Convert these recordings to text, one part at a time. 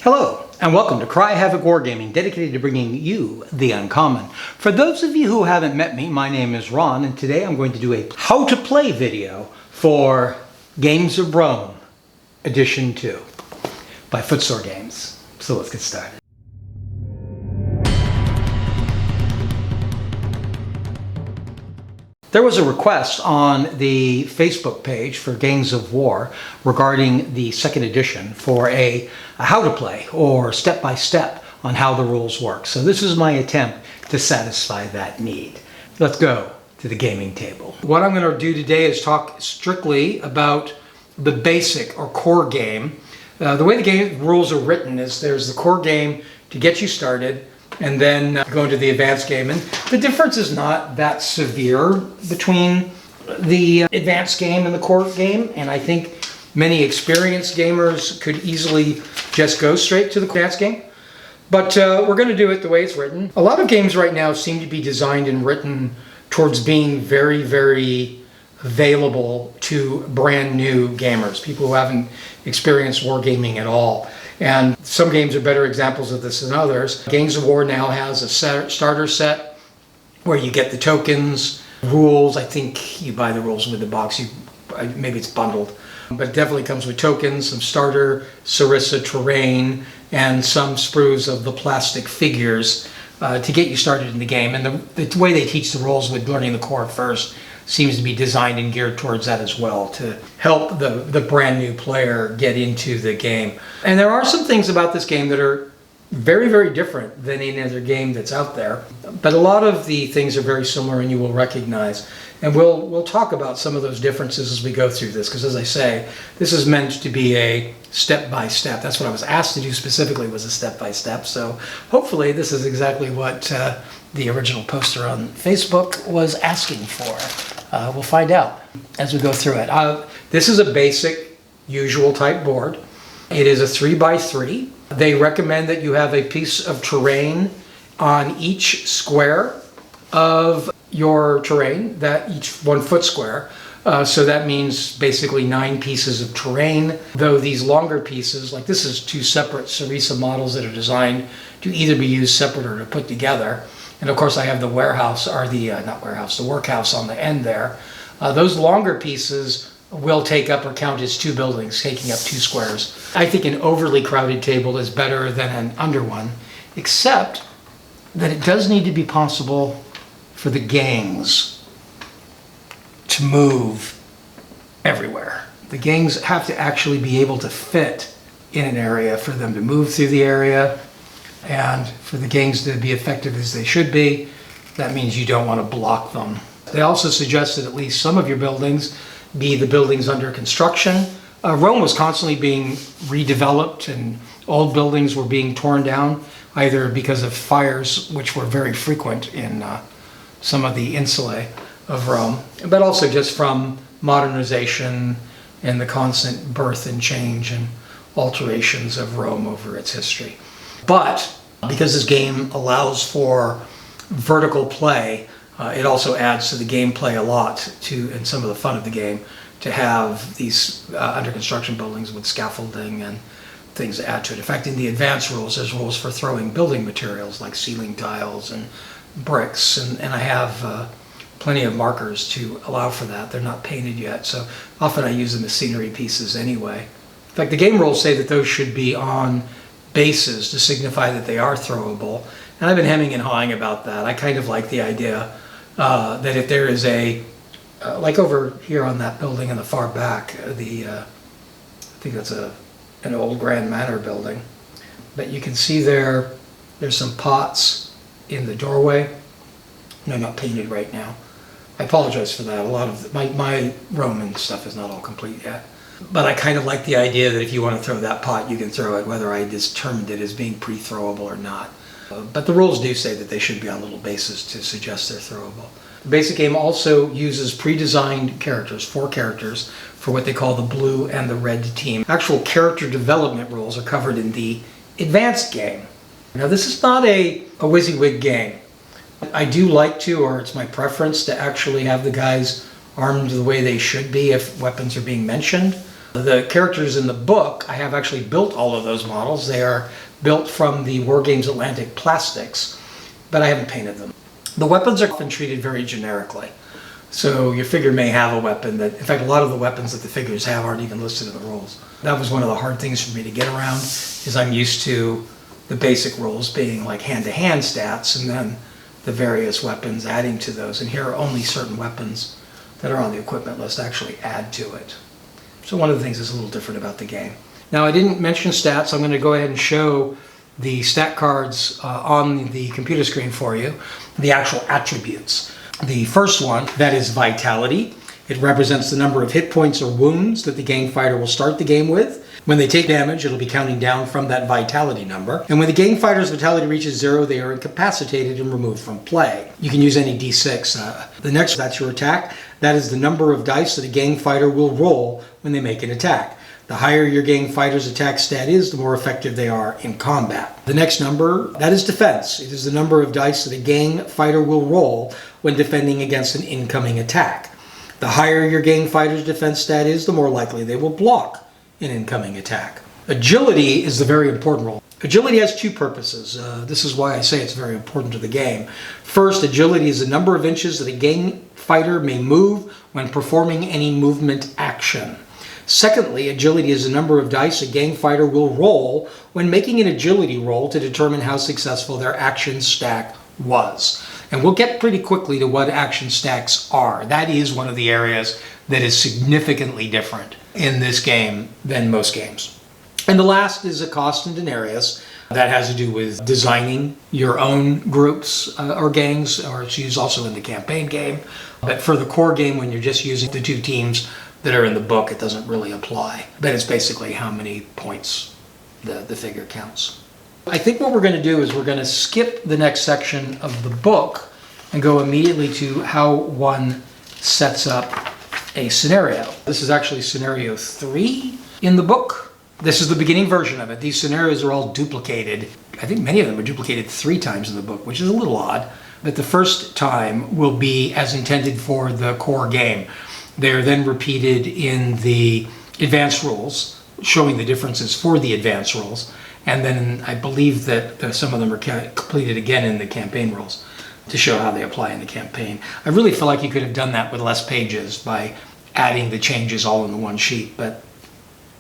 Hello, and welcome to Havoc Wargaming, dedicated to bringing you the uncommon. For those of you who haven't met me, my name is Ron, and today I'm going to do a how to play video for Games of Rome Edition 2 by Footsore Games. So let's get started. There was a request on the Facebook page for Games of War regarding the second edition for a how to play or step-by-step on how the rules work. So this is my attempt to satisfy that need. Let's go to the gaming table. What I'm going to do today is talk strictly about the basic or core game. The way the game rules are written is there's the core game to get you started, and then go into the advanced game. And the difference is not that severe between the advanced game and the core game. And I think many experienced gamers could easily just go straight to the advanced game. But we're going to do it the way it's written. A lot of games right now seem to be designed and written towards being very, very available to brand new gamers, people who haven't experienced wargaming at all. And some games are better examples of this than others. Games of War now has a starter set where you get the tokens, rules. I think you buy the rules with the box. Maybe it's bundled, but it definitely comes with tokens, some starter Sarissa terrain, and some sprues of the plastic figures to get you started in the game. And the way they teach the rules with learning the core first seems to be designed and geared towards that as well, to help the brand new player get into the game. And there are some things about this game that are very, very different than any other game that's out there. But a lot of the things are very similar and you will recognize. And we'll talk about some of those differences as we go through this, because as I say, this is meant to be a step-by-step. That's what I was asked to do specifically, was a step-by-step. So hopefully this is exactly what the original poster on Facebook was asking for. We'll find out as we go through it. This is a basic, usual type board. It is a 3x3. They recommend that you have a piece of terrain on each square of your terrain, that each 1 foot square. So that means basically 9 pieces of terrain. Though these longer pieces, like this is 2 separate Sarissa models that are designed to either be used separate or to put together. And of course I have the warehouse, or the, not warehouse, the workhouse on the end there. Those longer pieces will take up or count as 2 buildings, taking up 2 squares. I think an overly crowded table is better than an under one, except that it does need to be possible for the gangs to move everywhere. The gangs have to actually be able to fit in an area for them to move through the area. And for the gangs to be effective as they should be, that means you don't want to block them. They also suggest that at least some of your buildings be the buildings under construction. Rome was constantly being redeveloped, and old buildings were being torn down, either because of fires, which were very frequent in some of the insulae of Rome, but also just from modernization and the constant birth and change and alterations of Rome over its history. But because this game allows for vertical play, it also adds to the gameplay a lot, and some of the fun of the game, to have these under construction buildings with scaffolding and things to add to it. In fact, in the advanced rules, there's rules for throwing building materials like ceiling tiles and bricks, and I have plenty of markers to allow for that. They're not painted yet, so often I use them as scenery pieces anyway. In fact, the game rules say that those should be on bases to signify that they are throwable, and I've been hemming and hawing about that. I kind of like the idea that if there is a, like over here on that building in the far back, I think that's an old Grand Manor building, but you can see there's some pots in the doorway. No, not painted right now. I apologize for that. A lot of my Roman stuff is not all complete yet. But I kind of like the idea that if you want to throw that pot, you can throw it, whether I determined it as being pre-throwable or not. But the rules do say that they should be on little bases to suggest they're throwable. The basic game also uses pre-designed characters, 4 characters, for what they call the blue and the red team. Actual character development rules are covered in the advanced game. Now this is not a WYSIWYG game. I do like to, or it's my preference, to actually have the guys armed the way they should be if weapons are being mentioned. The characters in the book, I have actually built all of those models. They are built from the Wargames Atlantic plastics, but I haven't painted them. The weapons are often treated very generically. So your figure may have a weapon that, in fact, a lot of the weapons that the figures have aren't even listed in the rules. That was one of the hard things for me to get around, is I'm used to the basic rules being like hand-to-hand stats and then the various weapons adding to those. And here only certain weapons that are on the equipment list actually add to it. So one of the things that's a little different about the game. Now, I didn't mention stats. I'm going to go ahead and show the stat cards on the computer screen for you, the actual attributes. The first one, that is Vitality. It represents the number of hit points or wounds that the gang fighter will start the game with. When they take damage, it'll be counting down from that Vitality number. And when the gang fighter's Vitality reaches 0, they are incapacitated and removed from play. You can use any D6. The next, that's your attack. That is the number of dice that a gang fighter will roll when they make an attack. The higher your gang fighter's attack stat is, the more effective they are in combat. The next number, that is Defense. It is the number of dice that a gang fighter will roll when defending against an incoming attack. The higher your gang fighter's defense stat is, the more likely they will block an incoming attack. Agility is the very important role. Agility has two purposes. This is why I say it's very important to the game. First, agility is the number of inches that a gang fighter may move when performing any movement action. Secondly, agility is the number of dice a gang fighter will roll when making an agility roll to determine how successful their action stack was. And we'll get pretty quickly to what action stacks are. That is one of the areas that is significantly different in this game than most games. And the last is a cost and denarius. That has to do with designing your own groups or gangs, or it's used also in the campaign game. But for the core game, when you're just using the two teams that are in the book, it doesn't really apply. But it's basically how many points the figure counts. I think what we're going to do is we're going to skip the next section of the book and go immediately to how one sets up a scenario. This is actually scenario 3 in the book. This is the beginning version of it. These scenarios are all duplicated. I think many of them are duplicated 3 times in the book, which is a little odd. But the first time will be as intended for the core game. They're then repeated in the advanced rules, showing the differences for the advanced rules. And then I believe that some of them are completed again in the campaign rules to show how they apply in the campaign. I really feel like you could have done that with less pages by adding the changes all in the one sheet, but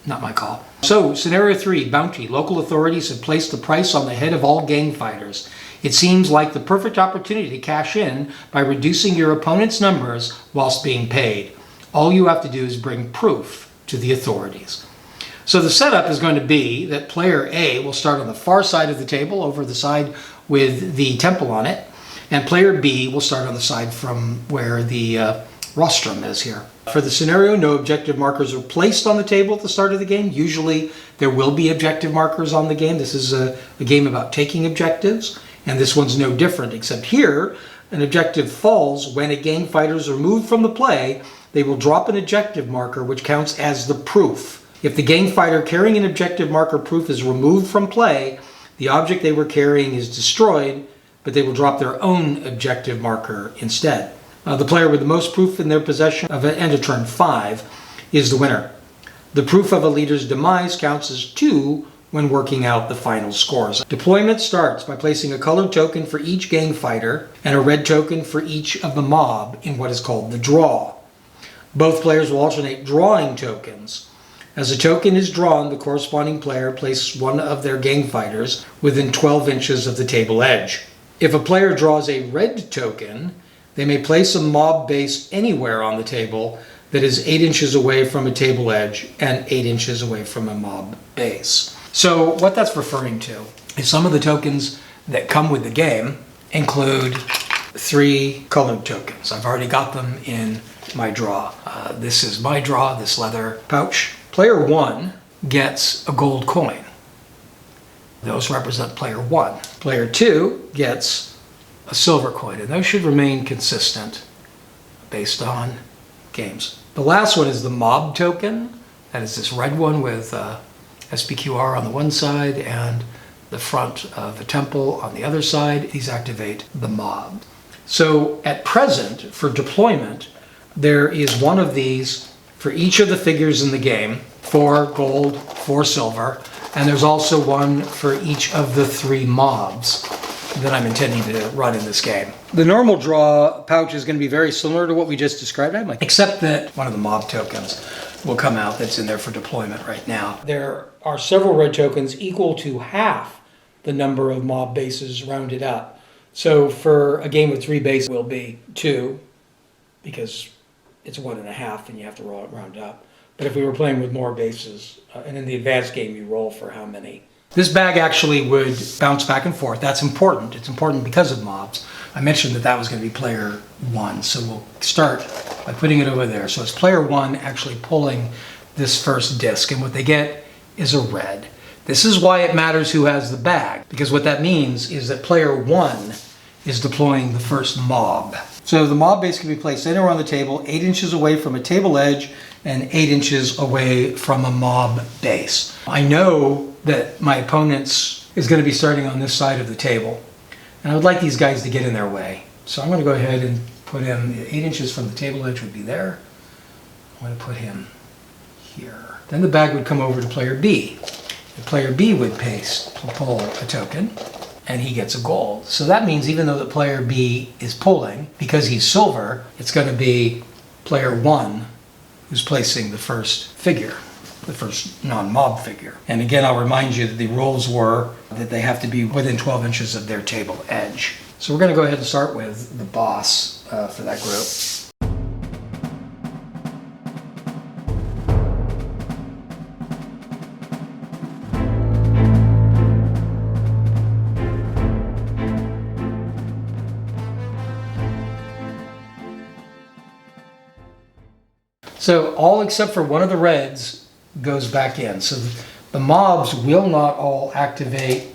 not my call. So, scenario 3, Bounty. Local authorities have placed the price on the head of all gang fighters. It seems like the perfect opportunity to cash in by reducing your opponent's numbers whilst being paid. All you have to do is bring proof to the authorities. So the setup is going to be that player A will start on the far side of the table, over the side with the temple on it, and player B will start on the side from where the rostrum is here. For the scenario, no objective markers are placed on the table at the start of the game. Usually there will be objective markers on the game. This is a game about taking objectives, and this one's no different, except here an objective falls when a gang fighter is removed from the play. They will drop an objective marker which counts as the proof. If the gang fighter carrying an objective marker proof is removed from play, the object they were carrying is destroyed, but they will drop their own objective marker instead. The player with the most proof in their possession of end of turn 5 is the winner. The proof of a leader's demise counts as 2 when working out the final scores. Deployment starts by placing a colored token for each gang fighter and a red token for each of the mob in what is called the draw. Both players will alternate drawing tokens. As a token is drawn, the corresponding player places one of their gang fighters within 12 inches of the table edge. If a player draws a red token, they may place a mob base anywhere on the table that is 8 inches away from a table edge and 8 inches away from a mob base. So what that's referring to is some of the tokens that come with the game include 3 colored tokens. I've already got them in my draw. This is my draw, this leather pouch. Player 1 gets a gold coin. Those represent player 1. Player 2 gets a silver coin, and those should remain consistent based on games. The last one is the mob token. That is this red one with SPQR on the one side and the front of the temple on the other side. These activate the mob. So at present, for deployment, there is one of these for each of the figures in the game. 4 gold, 4 silver, and there's also one for each of the 3 mobs that I'm intending to run in this game. The normal draw pouch is going to be very similar to what we just described, except that one of the mob tokens will come out that's in there for deployment right now. There are several red tokens equal to half the number of mob bases rounded up. So for a game with 3 bases will be 2, because it's 1.5 and you have to round up. But if we were playing with more bases, and in the advanced game you roll for how many. This bag actually would bounce back and forth. That's important. It's important because of mobs. I mentioned that that was going to be player 1, so we'll start by putting it over there. So it's player 1 actually pulling this first disc, and what they get is a red. This is why it matters who has the bag, because what that means is that player 1 is deploying the first mob. So the mob base can be placed anywhere on the table, 8 inches away from a table edge and 8 inches away from a mob base. I know that my opponent's is going to be starting on this side of the table, and I would like these guys to get in their way. So I'm going to go ahead and put him 8 inches from the table edge would be there. I'm going to put him here. Then the bag would come over to player B. The player B would pull a token, and he gets a gold. So that means even though the player B is pulling, because he's silver, it's going to be player 1 who's placing the first figure, the first non-mob figure. And again, I'll remind you that the rules were that they have to be within 12 inches of their table edge. So we're going to go ahead and start with the boss for that group. So all except for one of the reds goes back in. So the mobs will not all activate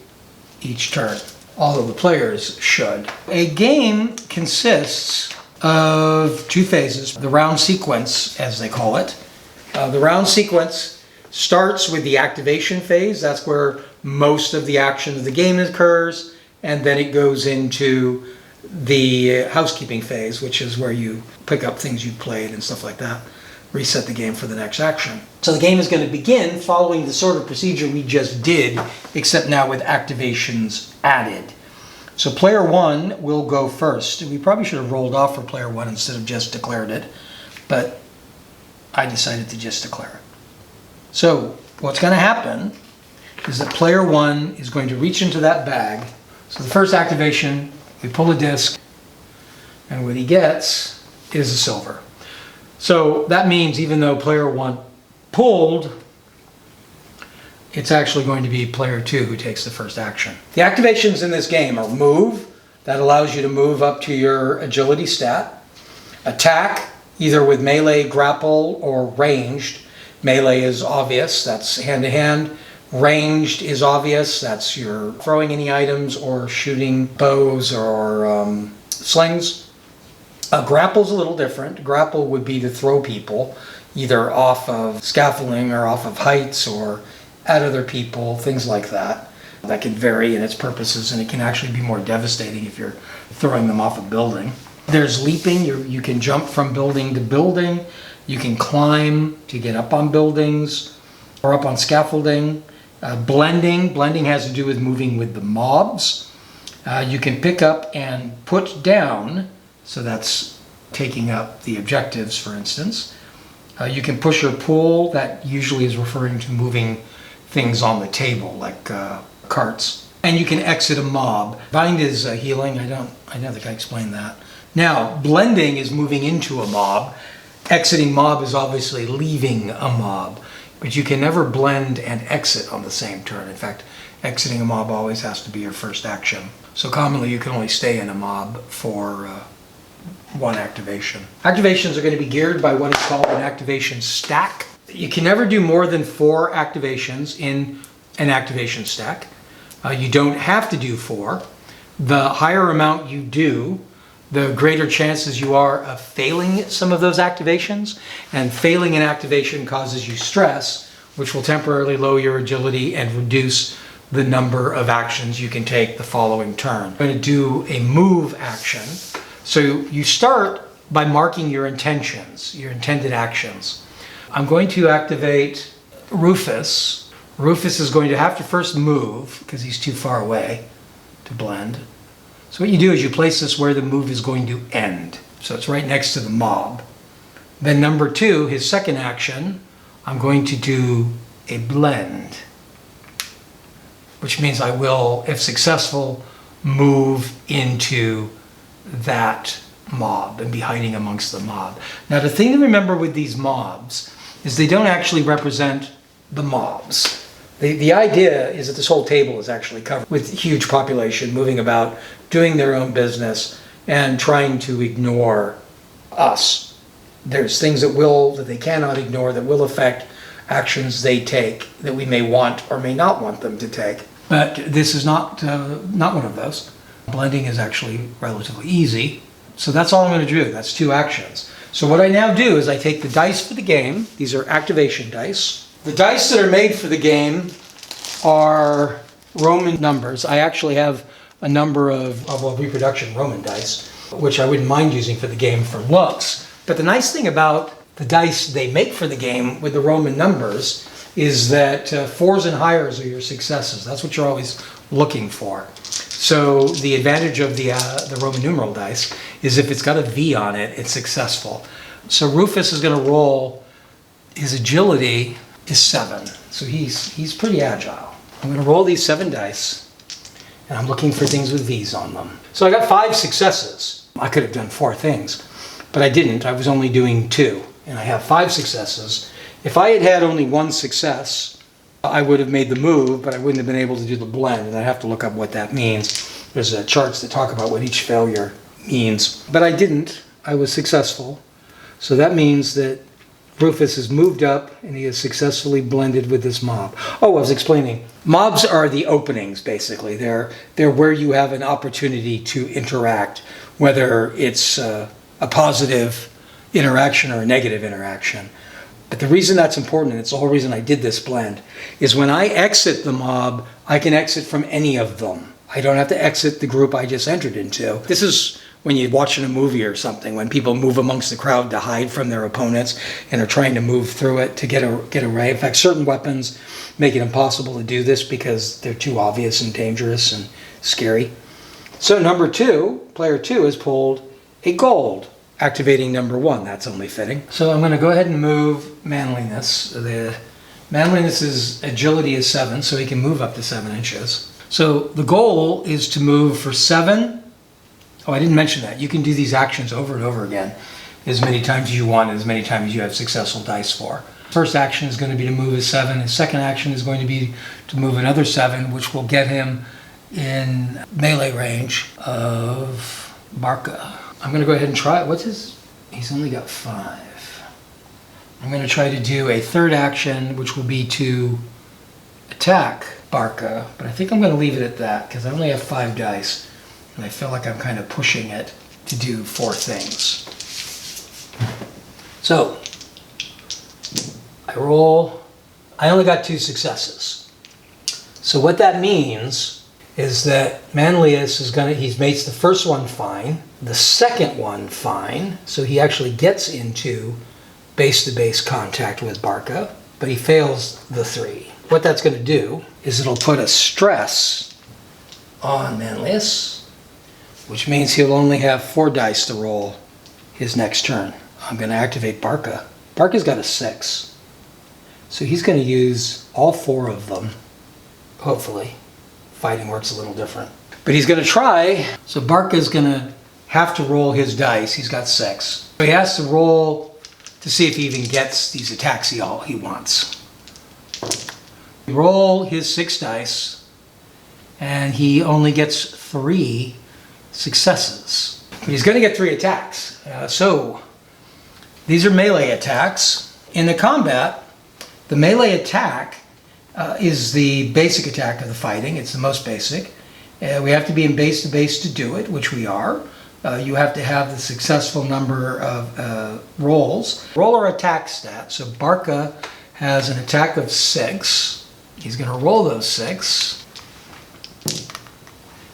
each turn, although the players should. A game consists of 2 phases, the round sequence, as they call it. The round sequence starts with the activation phase. That's where most of the action of the game occurs, and then it goes into the housekeeping phase, which is where you pick up things you played and stuff like that. Reset the game for the next action. So the game is going to begin following the sort of procedure we just did, except now with activations added. So player 1 will go first. We probably should have rolled off for player 1 instead of just declared it, but I decided to just declare it. So what's going to happen is that player 1 is going to reach into that bag. So the first activation, we pull a disc, and what he gets is a silver. So that means even though player 1 pulled, it's actually going to be player 2 who takes the first action. The activations in this game are move, that allows you to move up to your agility stat. Attack, either with melee, grapple, or ranged. Melee is obvious, that's hand-to-hand. Ranged is obvious, that's you're throwing any items or shooting bows or slings. Grapple's a little different. Grapple would be to throw people either off of scaffolding or off of heights or at other people, things like that. That can vary in its purposes, and it can actually be more devastating if you're throwing them off a building. There's leaping. You can jump from building to building. You can climb to get up on buildings or up on scaffolding. Blending. Blending has to do with moving with the mobs. You can pick up and put down. So that's taking up the objectives, for instance. You can push or pull. That usually is referring to moving things on the table, like carts. And you can exit a mob. Bind is healing. I don't think I explained that. Now, blending is moving into a mob. Exiting mob is obviously leaving a mob. But you can never blend and exit on the same turn. In fact, exiting a mob always has to be your first action. So commonly you can only stay in a mob for 1 activation. Activations are going to be geared by what is called an activation stack. You can never do more than 4 activations in an activation stack. You don't have to do 4. The higher amount you do, the greater chances you are of failing some of those activations. And failing an activation causes you stress, which will temporarily lower your agility and reduce the number of actions you can take the following turn. I'm going to do a move action. So you start by marking your intentions, your intended actions. I'm going to activate Rufus. Rufus is going to have to first move because he's too far away to blend. So what you do is you place this where the move is going to end. So it's right next to the mob. Then number 2, his second action, I'm going to do a blend, which means I will, if successful, move into that mob and be hiding amongst the mob. Now the thing to remember with these mobs is they don't actually represent the mobs. The idea is that this whole table is actually covered with huge population moving about, doing their own business, and trying to ignore us. There's things that they cannot ignore that will affect actions they take that we may want or may not want them to take. But this is not one of those. Blending is actually relatively easy. So that's all I'm going to do. That's 2 actions. So what I now do is I take the dice for the game. These are activation dice. The dice that are made for the game are Roman numbers. I actually have a number of reproduction Roman dice, which I wouldn't mind using for the game for looks. But the nice thing about the dice they make for the game with the Roman numbers is that 4s and higher are your successes. That's what you're always looking for. So the advantage of the Roman numeral dice is if it's got a V on it, it's successful. So Rufus is going to roll, his agility is 7. So he's pretty agile. I'm going to roll these 7 dice, and I'm looking for things with V's on them. So I got 5 successes. I could have done 4 things, but I didn't. I was only doing 2, and I have 5 successes. If I had had only 1 success, I would have made the move, but I wouldn't have been able to do the blend, and I have to look up what that means. There's charts that talk about what each failure means. But I didn't. I was successful. So that means that Rufus has moved up and he has successfully blended with this mob. Oh, I was explaining. Mobs are the openings, basically. They're where you have an opportunity to interact, whether it's a positive interaction or a negative interaction. But the reason that's important, and it's the whole reason I did this blend, is when I exit the mob, I can exit from any of them. I don't have to exit the group I just entered into. This is when you're watching a movie or something, when people move amongst the crowd to hide from their opponents and are trying to move through it to get away. In fact, certain weapons make it impossible to do this because they're too obvious and dangerous and scary. So number 2, player 2 has pulled a gold, activating number 1. That's only fitting. So I'm going to go ahead and move manliness. The manliness agility is 7, so he can move up to 7 inches. So the goal is to move for 7. Oh, I didn't mention that. You can do these actions over and over again, as many times as you want, as many times as you have successful dice for. First action is going to be to move a 7. His second action is going to be to move another 7, which will get him in melee range of Barca. I'm going to go ahead and try it. He's only got 5. I'm going to try to do a third action, which will be to attack Barca, but I think I'm going to leave it at that because I only have 5 dice. And I feel like I'm kind of pushing it to do 4 things. So, I roll. I only got 2 successes. So what that means is that Manlius he makes the first one fine, the second one fine, so he actually gets into base-to-base contact with Barca, but he fails the 3. What that's going to do is it'll put a stress on Manlius, which means he'll only have 4 dice to roll his next turn. I'm going to activate Barca. Barca's got a 6. So he's going to use all 4 of them, hopefully. Fighting works a little different. But he's going to try. So Barca's going to have to roll his dice. He's got 6. So he has to roll to see if he even gets these attacks he wants. Roll his 6 dice, and he only gets 3 successes. He's going to get 3 attacks. So these are melee attacks. In the combat, the melee attack is the basic attack of the fighting. It's the most basic. We have to be in base to base to do it, which we are. You have to have the successful number of rolls. Roller attack stat. So Barca has an attack of 6. He's going to roll those 6.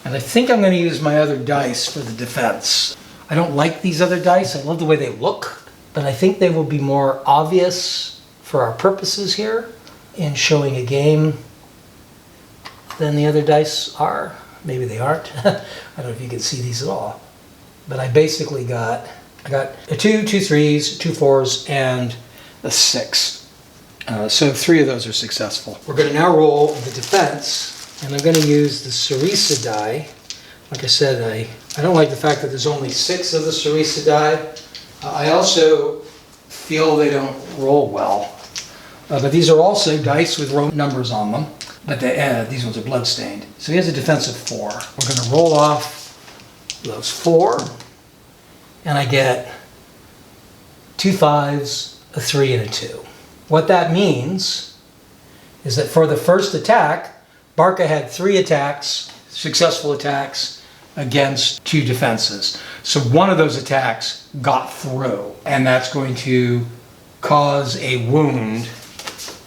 And I think I'm going to use my other dice for the defense. I don't like these other dice. I love the way they look, but I think they will be more obvious for our purposes here in showing a game than the other dice are. Maybe they aren't. I don't know if you can see these at all. But I basically got a 2, 2 3s, 2 4s, and a 6. So 3 of those are successful. We're going to now roll the defense, and I'm going to use the Sarisa die. Like I said, I don't like the fact that there's only 6 of the Sarisa die. I also feel they don't roll well. But these are also dice with Roman numbers on them. But these ones are blood-stained. So he has a defense of 4. We're going to roll off those 4. And I get 2 5s, a 3, and a 2. What that means is that for the first attack, Barca had 3 attacks, successful attacks, against 2 defenses. So one of those attacks got through, and that's going to cause a wound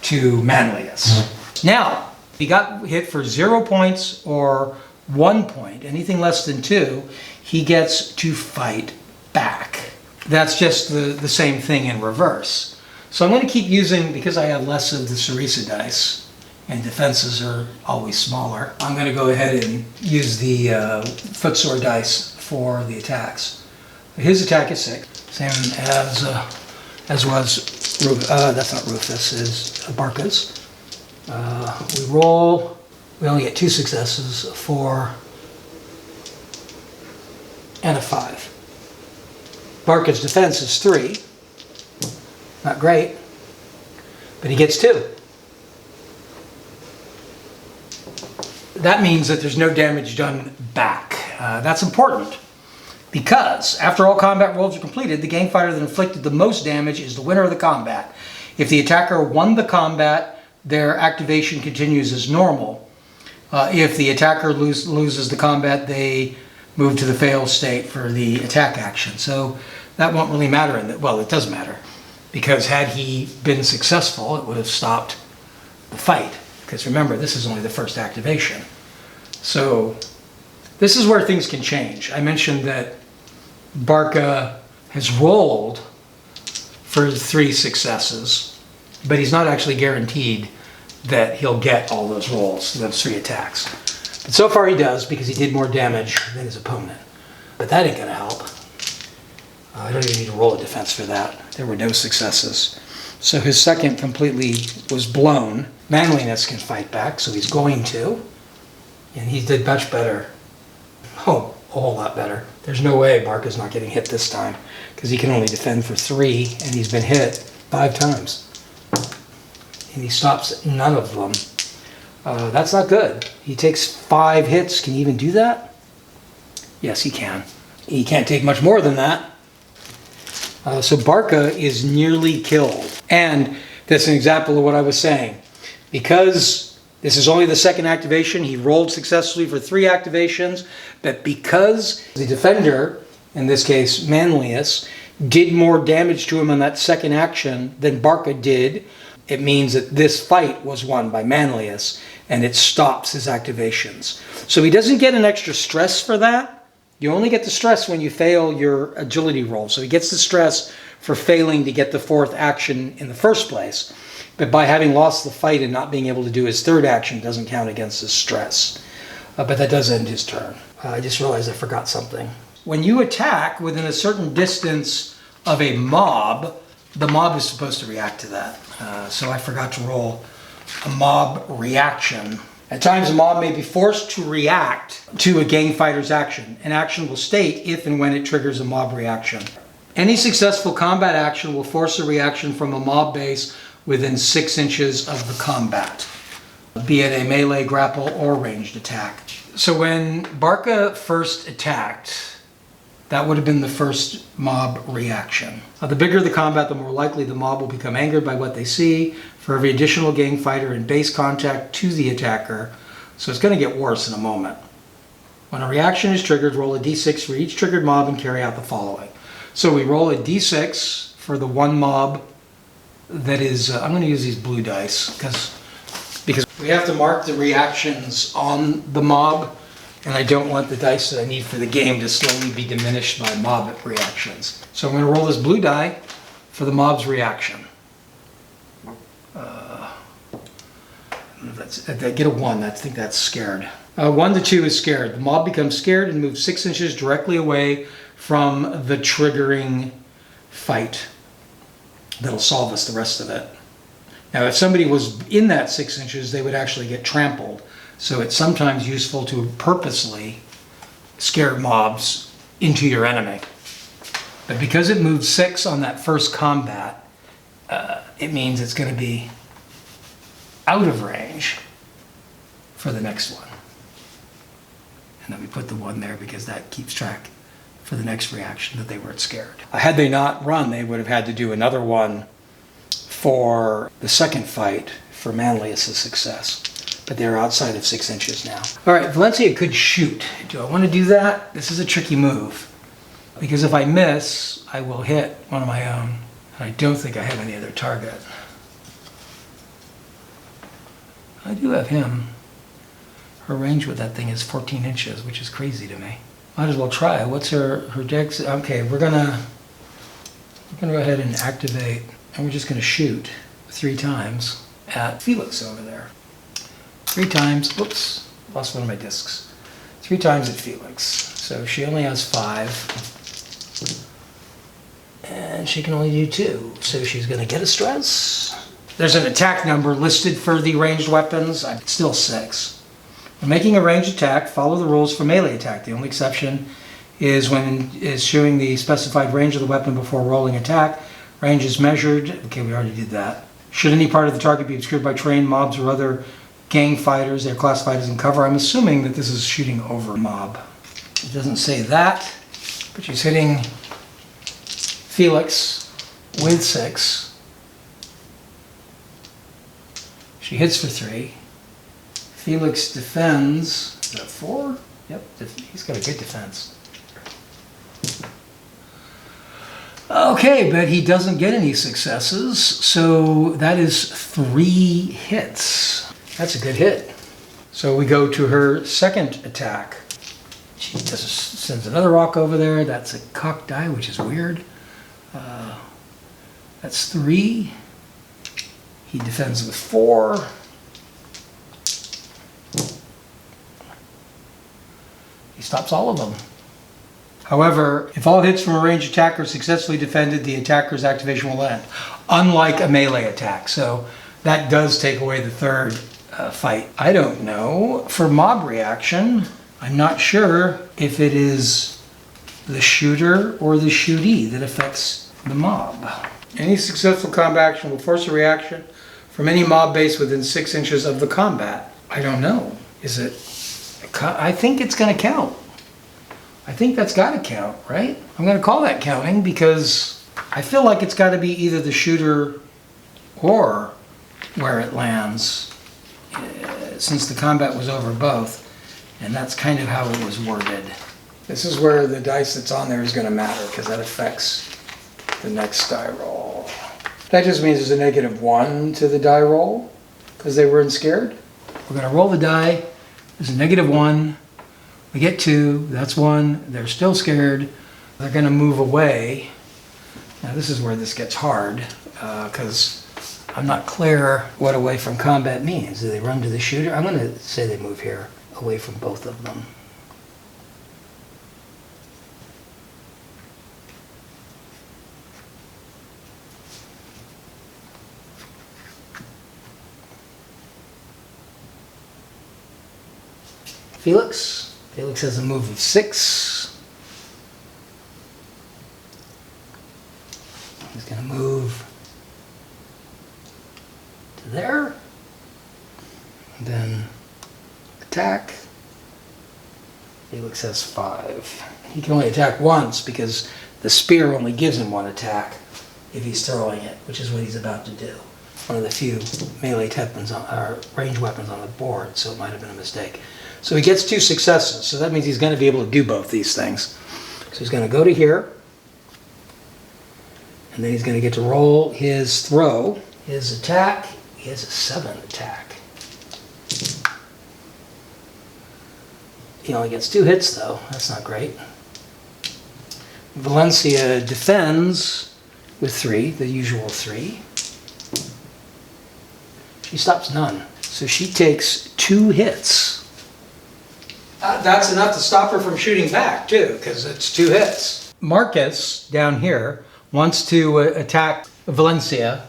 to Manlius. Now, he got hit for 0 points or 1 point, anything less than 2, he gets to fight back. That's just the same thing in reverse. So I'm going to keep using, because I have less of the Sarisa dice, and defenses are always smaller, I'm going to go ahead and use the Footsore dice for the attacks. His attack is 6, same as was that's not Rufus, is Barca's. We roll, we only get 2 successes, a 4 and a 5. Barca's defense is 3. Not great, but he gets 2. That means that there's no damage done back. That's important, because after all combat rolls are completed, the game fighter that inflicted the most damage is the winner of the combat. If the attacker won the combat, their activation continues as normal. If the attacker loses the combat, they move to the fail state for the attack action. So that won't really matter. Well, it does matter, because had he been successful, it would have stopped the fight. Because remember, this is only the first activation. So this is where things can change. I mentioned that Barca has rolled for 3 successes, but he's not actually guaranteed that he'll get all those rolls, those 3 attacks. But so far he does, because he did more damage than his opponent. But that ain't gonna help. I don't even need to roll a defense for that. There were no successes. So his second completely was blown. Manliness can fight back, so he's going to. And he did much better. Oh, a whole lot better. There's no way Barca's not getting hit this time, because he can only defend for 3, and he's been hit 5 times. And he stops none of them. That's not good. He takes 5 hits. Can he even do that? Yes, he can. He can't take much more than that. So Barca is nearly killed. And that's an example of what I was saying. Because this is only the second activation, he rolled successfully for 3 activations, but because the defender, in this case Manlius, did more damage to him on that second action than Barca did, it means that this fight was won by Manlius, and it stops his activations. So he doesn't get an extra stress for that. You only get the stress when you fail your agility roll. So he gets the stress for failing to get the 4th action in the first place. But by having lost the fight and not being able to do his 3rd action doesn't count against his stress. But that does end his turn. I just realized I forgot something. When you attack within a certain distance of a mob, the mob is supposed to react to that. So I forgot to roll a mob reaction. At times, a mob may be forced to react to a gang fighter's action. An action will state if and when it triggers a mob reaction. Any successful combat action will force a reaction from a mob base within 6 inches of the combat, be it a melee, grapple, or ranged attack. So when Barca first attacked, that would have been the first mob reaction. The bigger the combat, the more likely the mob will become angered by what they see. For every additional gang fighter in base contact to the attacker. So it's going to get worse in a moment. When a reaction is triggered, roll a d6 for each triggered mob and carry out the following. So we roll a d6 for the one mob that is, I'm going to use these blue dice because we have to mark the reactions on the mob, and I don't want the dice that I need for the game to slowly be diminished by mob reactions. So I'm going to roll this blue die for the mob's reaction. They get a 1. I think that's scared. 1 to 2 is scared. The mob becomes scared and moves 6 inches directly away from the triggering fight. That'll solve us the rest of it. Now, if somebody was in that 6 inches, they would actually get trampled. So it's sometimes useful to purposely scare mobs into your enemy. But because it moved 6 on that first combat, it means it's going to be out of range for the next one. And then we put the 1 there because that keeps track for the next reaction that they weren't scared. Had they not run, they would have had to do another one for the second fight for manliest success. But they're outside of 6 inches now. All right, Valencia could shoot. Do I want to do that? This is a tricky move. Because if I miss, I will hit one of my own. And I don't think I have any other target. I do have him. Her range with that thing is 14 inches, which is crazy to me. Might as well try. What's her dex? Okay, we're gonna go ahead and activate, and we're just gonna shoot 3 times at Felix over there. 3 times. Whoops, lost one of my discs. 3 times at Felix. So she only has 5, and she can only do 2. So she's gonna get a stress. There's an attack number listed for the ranged weapons. It's still 6. When making a ranged attack, follow the rules for melee attack. The only exception is when is showing the specified range of the weapon before rolling attack. Range is measured. Okay, we already did that. Should any part of the target be obscured by trained mobs or other gang fighters, they're classified as in cover. I'm assuming that this is shooting over a mob. It doesn't say that, but she's hitting Felix with 6. She hits for 3. Felix defends. Is that 4? Yep, he's got a good defense. Okay, but he doesn't get any successes, so that is 3 hits. That's a good hit. So we go to her second attack. She sends another rock over there. That's a cocked die, which is weird. That's 3. He defends with 4. He stops all of them. However, if all hits from a ranged attack are successfully defended, the attacker's activation will end, unlike a melee attack. So that does take away the third fight. I don't know. For mob reaction, I'm not sure if it is the shooter or the shootee that affects the mob. Any successful combat action will force a reaction from any mob base within 6 inches of the combat. I don't know. Is it? I think it's going to count. I think that's got to count, right? I'm going to call that counting because I feel like it's got to be either the shooter or where it lands, since the combat was over both, and that's kind of how it was worded. This is where the dice that's on there is going to matter because that affects the next die roll. That just means there's a -1 to the die roll because they weren't scared. We're going to roll the die. There's a -1. We get 2. That's 1. They're still scared. They're going to move away. Now this is where this gets hard because I'm not clear what away from combat means. Do they run to the shooter? I'm going to say they move here, away from both of them. Felix has a move of 6. He's going to move to there. And then attack. Felix has 5. He can only attack once because the spear only gives him 1 attack if he's throwing it, which is what he's about to do. One of the few melee weapons or ranged weapons on the board, so it might have been a mistake. So he gets 2 successes, so that means he's going to be able to do both these things. So he's going to go to here, and then he's going to get to roll his throw. His attack, he has a 7 attack. He only gets 2 hits though, that's not great. Valencia defends with 3, the usual 3. She stops none. So she takes 2 hits. That's enough to stop her from shooting back too, because it's 2 hits. Marcus down here wants to attack Valencia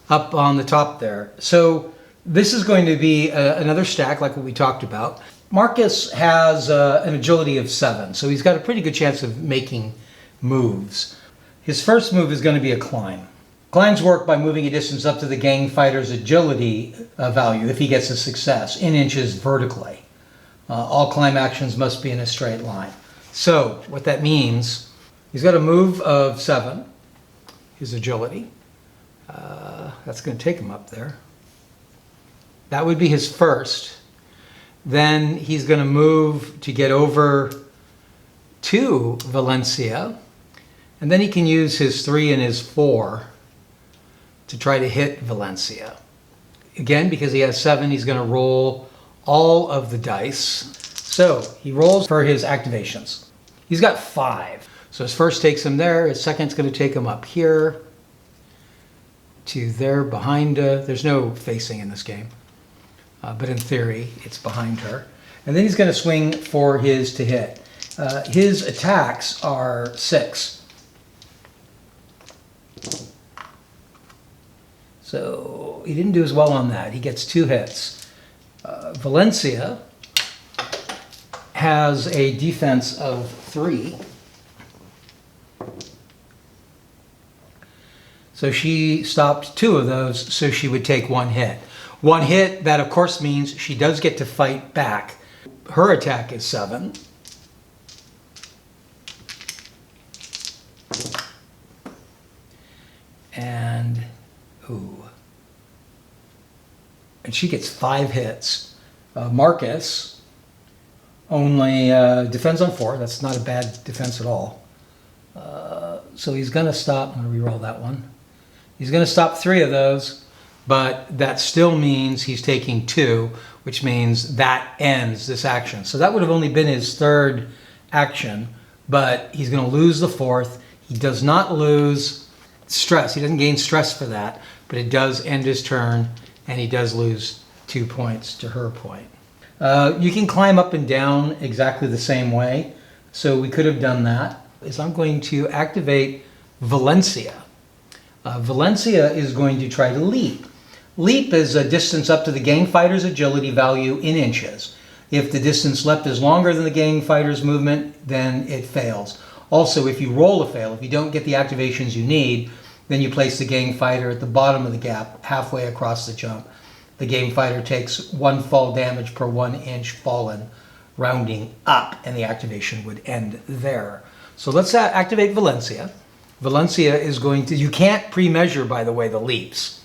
up on the top there. So this is going to be another stack like what we talked about. Marcus has an agility of 7, so he's got a pretty good chance of making moves. His first move is going to be a climb. Climbs work by moving a distance up to the gang fighter's agility value if he gets a success, in inches vertically. All climb actions must be in a straight line. So what that means, he's got a move of 7, his agility. That's going to take him up there. That would be his first. Then he's going to move to get over to Valencia. And then he can use his 3 and his 4 to try to hit Valencia. Again, because he has 7, he's going to roll all of the dice. So he rolls for his activations. He's got 5. So his first takes him there. His second's going to take him up here to there behind. There's no facing in this game. But in theory, it's behind her. And then he's going to swing for his to hit. His attacks are 6. So he didn't do as well on that. He gets 2 hits. Valencia has a defense of 3. So she stopped 2 of those, so she would take 1 hit. 1 hit, that of course means she does get to fight back. Her attack is 7. And, and she gets 5 hits. Marcus only defends on 4. That's not a bad defense at all. So he's going to stop. I'm going to re-roll that one. He's going to stop 3 of those. But that still means he's taking 2, which means that ends this action. So that would have only been his 3rd action, but he's going to lose the 4th. He does not lose stress. He doesn't gain stress for that, but it does end his turn, and he does lose 2 points to her point. You can climb up and down exactly the same way, so we could have done that. I'm going to activate Valencia. Valencia is going to try to leap. Leap is a distance up to the gang fighter's agility value in inches. If the distance leapt is longer than the gang fighter's movement, then it fails. Also, if you roll a fail, if you don't get the activations you need, then you place the gang fighter at the bottom of the gap, halfway across the jump. The gang fighter takes 1 fall damage per 1 inch fallen, rounding up, and the activation would end there. So let's activate Valencia. Valencia is going to, you can't pre-measure, by the way, the leaps.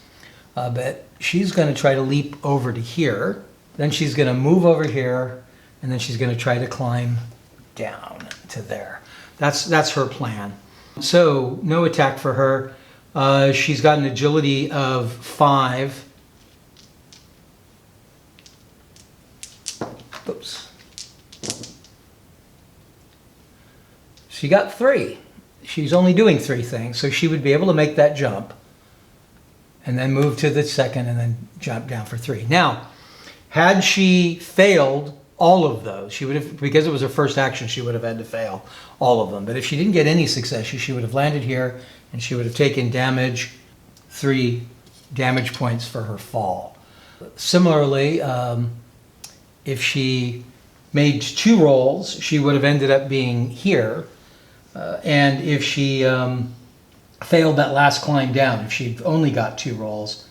But she's going to try to leap over to here. Then she's going to move over here, and then she's going to try to climb down to there. That's her plan. So no attack for her. She's got an agility of 5. Oops. She got 3. She's only doing 3 things, so she would be able to make that jump and then move to the second and then jump down for 3. Now, had she failed all of those, she would have, because it was her first action, she would have had to fail all of them. But if she didn't get any successes, she would have landed here and she would have taken damage, 3 damage points for her fall. Similarly, if she made 2 rolls, she would have ended up being here. And if she failed that last climb down, if she only got 2 rolls,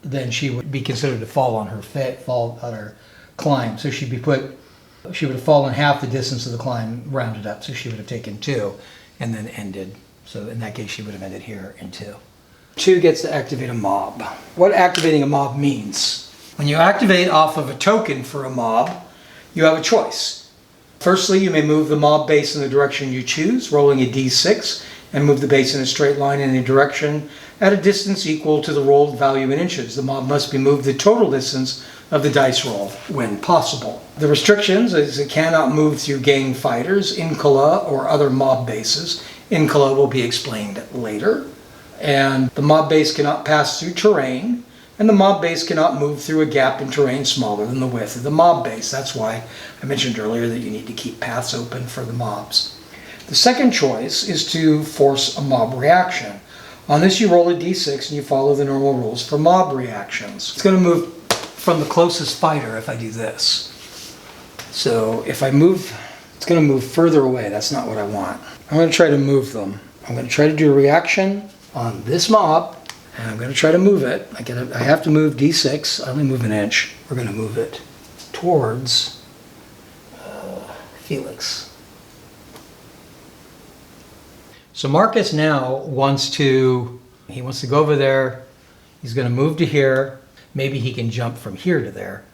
then she would be considered to fall on her climb. So she would have fallen half the distance of the climb, rounded up. So she would have taken 2 and then ended. So in that case, she would have ended here in 2. 2 gets to activate a mob. What activating a mob means? When you activate off of a token for a mob, you have a choice. Firstly, you may move the mob base in the direction you choose, rolling a d6, and move the base in a straight line in a direction at a distance equal to the rolled value in inches. The mob must be moved the total distance of the dice roll when possible. The restrictions is it cannot move through gang fighters, Incula, or other mob bases. Incula will be explained later. And the mob base cannot pass through terrain. And the mob base cannot move through a gap in terrain smaller than the width of the mob base. That's why I mentioned earlier that you need to keep paths open for the mobs. The second choice is to force a mob reaction. On this you roll a d6 and you follow the normal rules for mob reactions. It's going to move from the closest fighter if I do this. So if I move, it's going to move further away. That's not what I want. I'm going to try to move them. I'm going to try to do a reaction on this mob, and I'm going to try to move it. I have to move d6. I only move an inch. We're going to move it towards Felix. So Marcus now wants to go over there. He's going to move to here. Maybe he can jump from here to there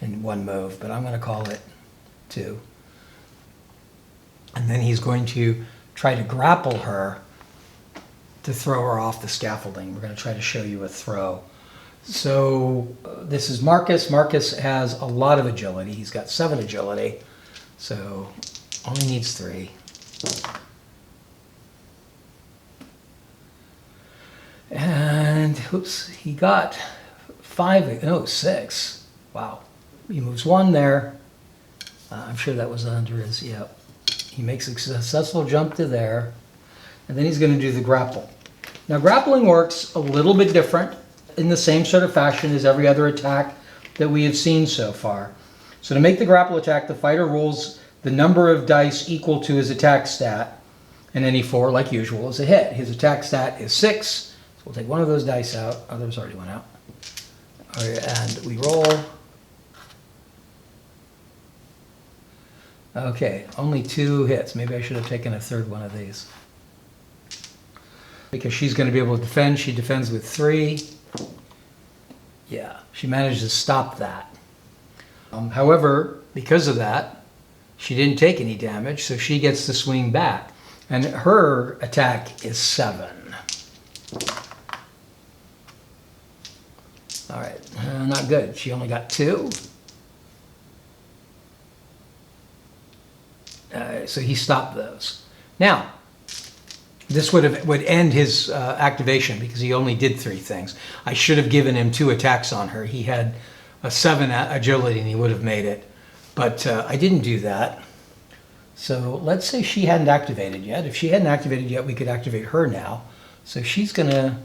in one move, but I'm going to call it 2. And then he's going to try to grapple her to throw her off the scaffolding. We're going to try to show you a throw. So this is Marcus. Marcus has a lot of agility. He's got 7 agility, so only needs 3. And, oops, he got 6. Wow. He moves 1 there. I'm sure that was under his, yep. He makes a successful jump to there. And then he's going to do the grapple. Now, grappling works a little bit different in the same sort of fashion as every other attack that we have seen so far. So to make the grapple attack, the fighter rolls the number of dice equal to his attack stat, and any 4, like usual, is a hit. His attack stat is 6. We'll take one of those dice out. Others already went out. And we roll. Okay, only 2 hits. Maybe I should have taken a third one of these. Because she's going to be able to defend. She defends with 3. Yeah, she managed to stop that. However, because of that, she didn't take any damage, so she gets to swing back. And her attack is 7. All right, not good. She only got 2. So he stopped those. Now, this would end his activation because he only did 3 things. I should have given him 2 attacks on her. He had a 7 agility and he would have made it. But I didn't do that. So let's say she hadn't activated yet. If she hadn't activated yet, we could activate her now. So she's going to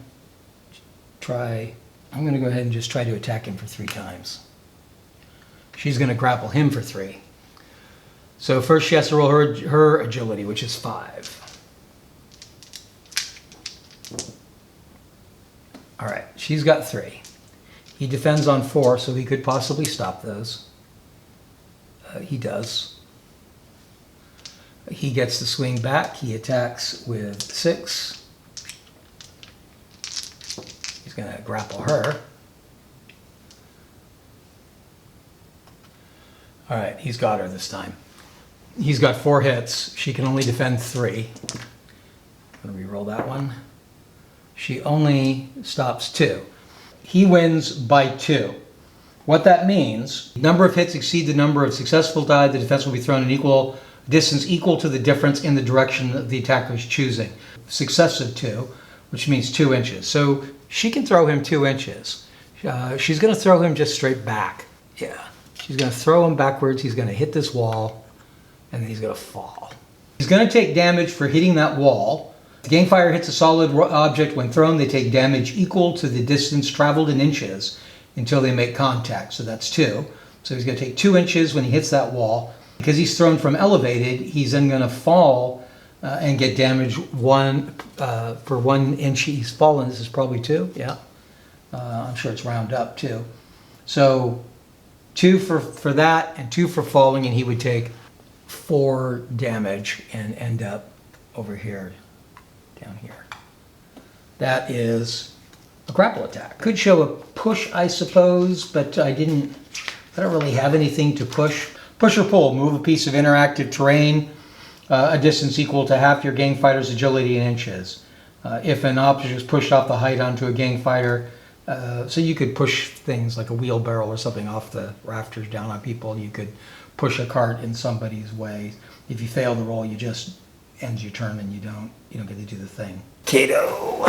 try... I'm going to go ahead and just try to attack him for 3 times. She's going to grapple him for 3. So first she has to roll her agility, which is 5. All right, she's got 3. He defends on 4, so he could possibly stop those. He does. He gets the swing back. He attacks with 6. He's going to grapple her. All right, he's got her this time. He's got 4 hits. She can only defend 3. I'm going to re-roll that one. She only stops 2. He wins by 2. What that means, number of hits exceed the number of successful die. The defense will be thrown an equal distance equal to the difference in the direction of the attacker's choosing. Successive 2, which means 2 inches. So she can throw him 2 inches. She's going to throw him just straight back. Yeah. She's going to throw him backwards. He's going to hit this wall, and then he's going to fall. He's going to take damage for hitting that wall. If the gang fighter hits a solid object when thrown, they take damage equal to the distance traveled in inches until they make contact. So that's 2. So he's going to take 2 inches when he hits that wall. Because he's thrown from elevated, he's then going to fall and get damage for 1 inch he's fallen. This is probably 2, yeah. I'm sure it's round up too. So 2 for that and 2 for falling, and he would take 4 damage and end up over here, down here. That is a grapple attack. Could show a push, I suppose, but I don't really have anything to push. Push or pull, move a piece of interactive terrain a distance equal to half your gang fighter's agility in inches. If an object is pushed off the height onto a gang fighter, so you could push things like a wheelbarrow or something off the rafters down on people. You could push a cart in somebody's way. If you fail the roll, you just ends your turn and you don't get to do the thing. Kato.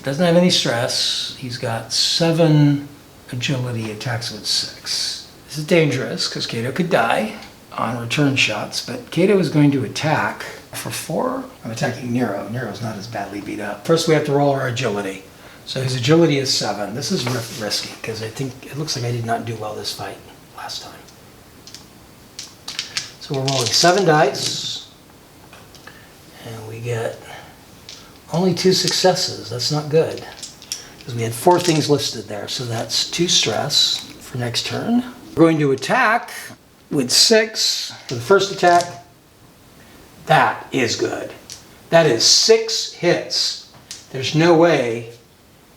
Doesn't have any stress. He's got 7 agility, attacks with 6. This is dangerous because Kato could die on return shots, but Kato is going to attack for 4. I'm attacking Nero. Nero's not as badly beat up. First we have to roll our agility. So his agility is 7. This is risky because I think it looks like I did not do well this fight last time. So we're rolling 7 dice and we get only 2 successes. That's not good because we had 4 things listed there. So that's 2 stress for next turn. We're going to attack with 6 for the first attack. That is good. That is 6 hits. There's no way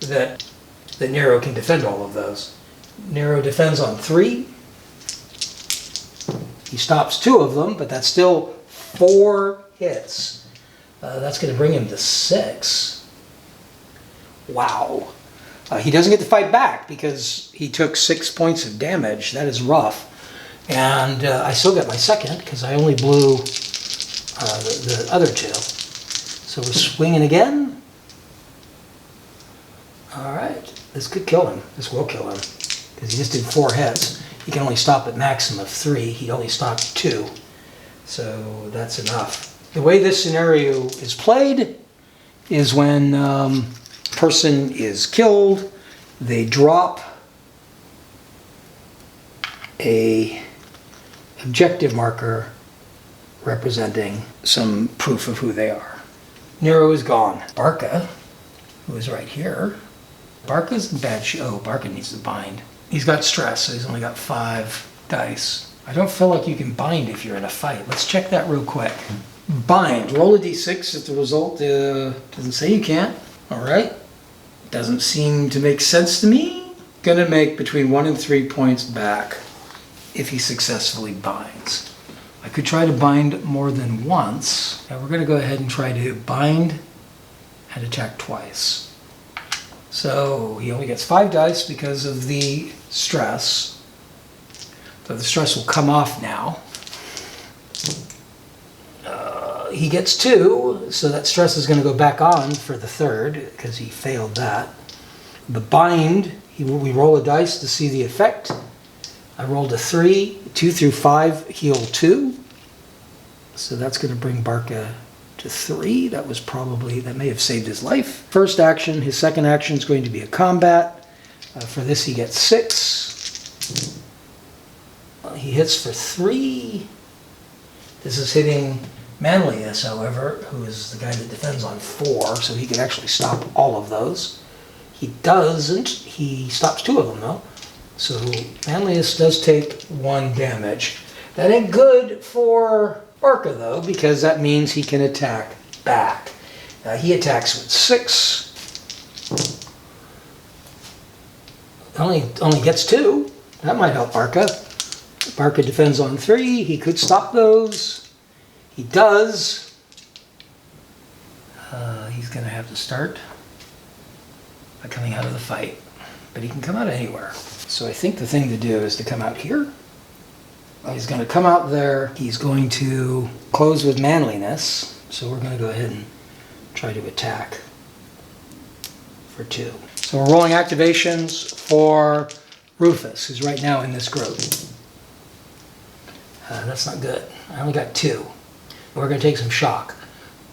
that Nero can defend all of those. Nero defends on 3. He stops 2 of them, but that's still 4 hits. That's going to bring him to 6. Wow. He doesn't get to fight back because he took 6 points of damage. That is rough. And I still got my second because I only blew the other 2. So we're swinging again. All right. This could kill him. This will kill him because he just did 4 hits. He can only stop at maximum of 3. He only stopped 2. So that's enough. The way this scenario is played is when a person is killed, they drop a objective marker representing some proof of who they are. Nero is gone. Barca, who is right here. Barca's in bad shape. Oh, Barca needs to bind. He's got stress, so he's only got 5 dice. I don't feel like you can bind if you're in a fight. Let's check that real quick. Bind. Roll a d6 if the result doesn't say you can't. All right. Doesn't seem to make sense to me. Gonna make between 1 and 3 points back if he successfully binds. I could try to bind more than once. Now we're gonna go ahead and try to bind and attack twice. So he only gets 5 dice because of the stress. So the stress will come off now. He gets 2, so that stress is going to go back on for the 3rd because he failed that. The bind, we roll a dice to see the effect. I rolled a 3, 2 through 5, heal 2. So that's going to bring Barca to 3. That may have saved his life. First action, his second action is going to be a combat. For this he gets 6. He hits for 3. This is hitting Manliness, however, who is the guy that defends on 4, so he could actually stop all of those. He doesn't. He stops 2 of them, though. So Manliness does take 1 damage. That ain't good for Barca, though, because that means he can attack back. He attacks with 6. Only gets 2. That might help Barca. Barca defends on 3. He could stop those. He does. He's going to have to start by coming out of the fight. But he can come out anywhere. So I think the thing to do is to come out here. He's going to come out there. He's going to close with Manliness. So we're going to go ahead and try to attack for 2. So we're rolling activations for Rufus, who's right now in this group. That's not good. I only got 2. We're going to take some shock.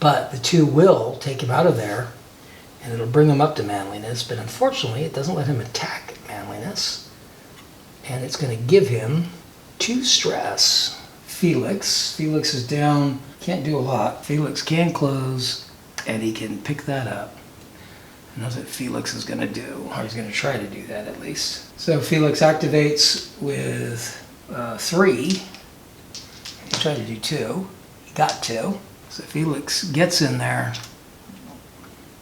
But the 2 will take him out of there, and it'll bring him up to Manliness. But unfortunately, it doesn't let him attack Manliness. And it's going to give him 2 stress. Felix is down. Can't do a lot. Felix can close, and he can pick that up. And that's what Felix is going to do. Or he's going to try to do that, at least. So Felix activates with 3. He tried to do 2. He got 2. So Felix gets in there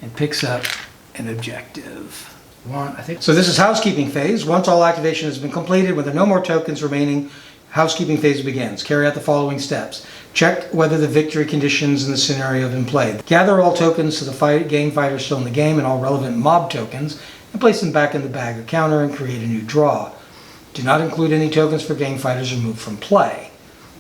and picks up an objective. So this is housekeeping phase. Once all activation has been completed, with no more tokens remaining, housekeeping phase begins. Carry out the following steps. Check whether the victory conditions in the scenario have been played. Gather all tokens to the game fighter still in the game and all relevant mob tokens and place them back in the bag or counter and create a new draw. Do not include any tokens for game fighters removed from play.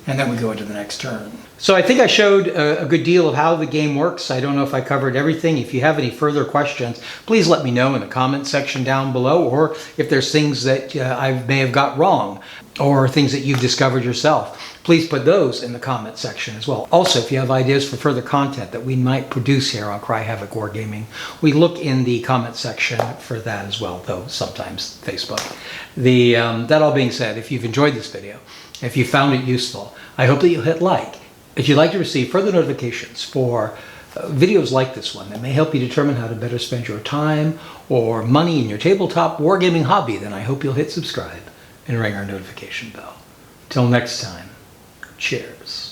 and then we go into the next turn. So I think I showed a good deal of how the game works. I don't know if I covered everything. If you have any further questions, please let me know in the comment section down below, or if there's things that I may have got wrong or things that you've discovered yourself, please put those in the comment section as well. Also, if you have ideas for further content that we might produce here on Cry Havoc Wargaming, we look in the comment section for that as well, though sometimes Facebook. That all being said, if you've enjoyed this video, if you found it useful, I hope that you'll hit like. If you'd like to receive further notifications for videos like this one that may help you determine how to better spend your time or money in your tabletop wargaming hobby, then I hope you'll hit subscribe and ring our notification bell. Till next time, cheers.